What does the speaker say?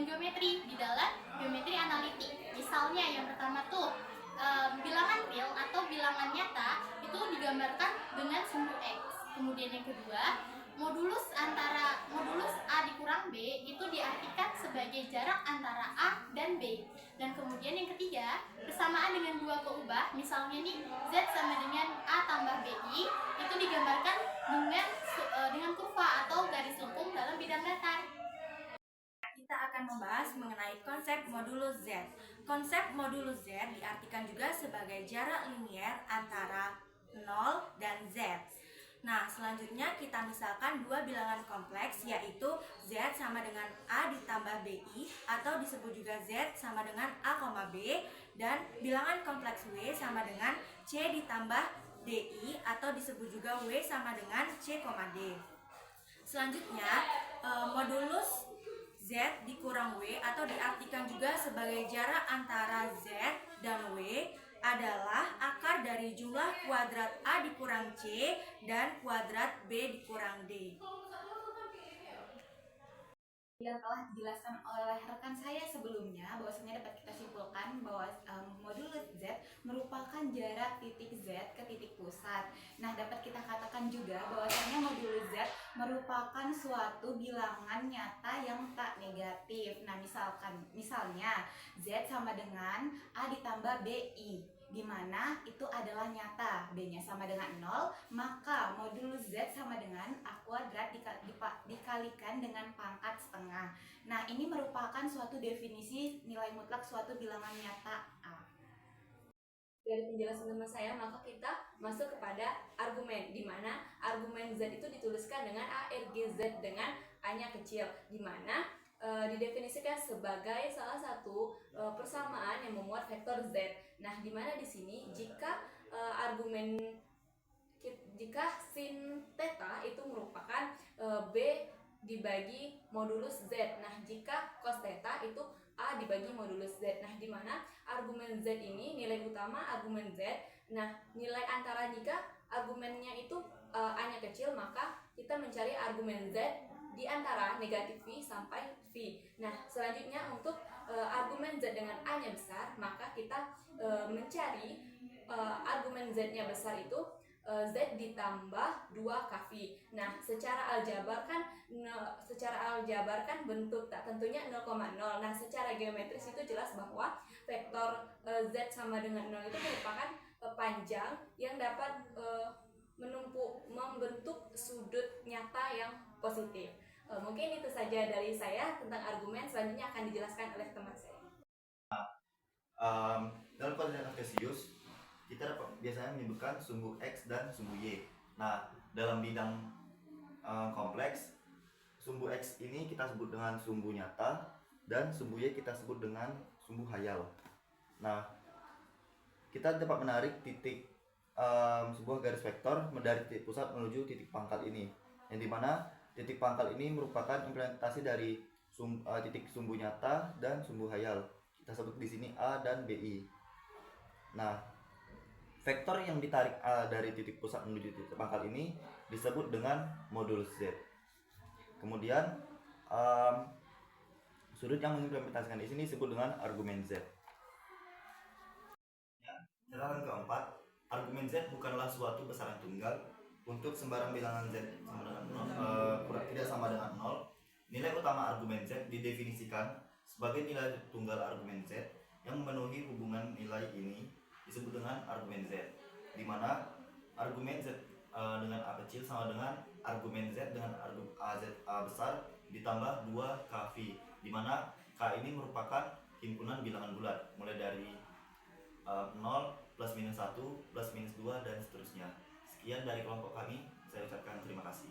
dengan geometri di dalam geometri analitik. Misalnya yang pertama tuh bilangan real atau bilangan nyata itu digambarkan dengan sumbu X. Kemudian yang kedua, modulus A dikurang B itu diartikan sebagai jarak antara A dan B. Dan kemudian yang ketiga, persamaan dengan dua keubah, misalnya nih Z sama dengan A tambah BI, itu digambarkan dengan kurva atau garis lengkung dalam bidang datar. Kita akan membahas mengenai konsep modulus Z. Konsep modulus Z diartikan juga sebagai jarak linier antara 0 dan Z. Nah, selanjutnya kita misalkan dua bilangan kompleks, yaitu Z sama dengan A ditambah BI, atau disebut juga Z sama dengan A, B, dan bilangan kompleks W sama dengan C ditambah DI, atau disebut juga W sama dengan C, D. Selanjutnya, modulus Z dikurang W atau diartikan juga sebagai jarak antara Z dan W adalah akar dari jumlah kuadrat A dikurang C dan kuadrat B dikurang D. Yang telah dijelaskan oleh rekan saya sebelumnya, bahwasanya dapat kita simpulkan bahwa modulus Z merupakan jarak titik Z ke titik pusat. Nah, dapat kita katakan juga bahwasanya modulus Z merupakan suatu bilangan nyata yang tak negatif. Nah, misalnya Z sama dengan A ditambah BI, di mana itu adalah nyata, B-nya sama dengan 0, maka modulus Z sama dengan A kuadrat dikalikan dengan pangkat setengah. Nah, ini merupakan suatu definisi nilai mutlak suatu bilangan nyata A. Dari penjelasan teman saya, maka kita masuk kepada argumen, di mana argumen Z itu dituliskan dengan ARGZ dengan A-nya kecil, di mana didefinisikan sebagai salah satu persamaan yang memuat vektor Z. Nah, di mana di sini jika sin theta itu merupakan B dibagi modulus Z. Nah, jika cos theta itu A dibagi modulus Z. Nah, di mana argumen Z ini nilai utama argumen Z. Nah, nilai antara jika argumennya itu A-nya kecil, maka kita mencari argumen Z di antara negatif V sampai V. Nah, selanjutnya untuk argumen Z dengan A-nya besar, maka kita mencari argumen Z-nya besar itu Z ditambah 2kV. Nah, secara aljabar kan bentuk tak tentunya 0,0. Nah, secara geometris itu jelas bahwa vektor Z sama dengan 0 itu merupakan panjang yang dapat membentuk sudut nyata yang positif. Mungkin itu saja dari saya tentang argumen. Selanjutnya akan dijelaskan oleh teman saya. Dalam koordinat kartesius kita dapat biasanya menyebutkan sumbu X dan sumbu Y. Nah, dalam bidang kompleks, sumbu X ini kita sebut dengan sumbu nyata dan sumbu Y kita sebut dengan sumbu hayal. Nah, kita dapat menarik titik sebuah garis vektor dari titik pusat menuju titik pangkal ini, yang dimana titik pangkal ini merupakan implementasi dari titik sumbu nyata dan sumbu hayal. Kita sebut di sini A dan BI. Nah, vektor yang ditarik A dari titik pusat menuju titik pangkal ini disebut dengan modulus Z. Kemudian sudut yang mengimplementasikan di sini disebut dengan argumen Z. Catatan keempat, argumen Z bukanlah suatu besaran tunggal. Untuk sembarang bilangan Z sama dengan 0, tidak sama dengan 0, nilai utama argumen Z didefinisikan sebagai nilai tunggal argumen Z yang memenuhi hubungan nilai ini disebut dengan argumen Z, di mana argumen Z dengan A kecil sama dengan argumen Z dengan A besar ditambah 2kV, di mana K ini merupakan himpunan bilangan bulat mulai dari 0, plus minus 1, plus minus 2, dan seterusnya. Sekian dari kelompok kami, saya ucapkan terima kasih.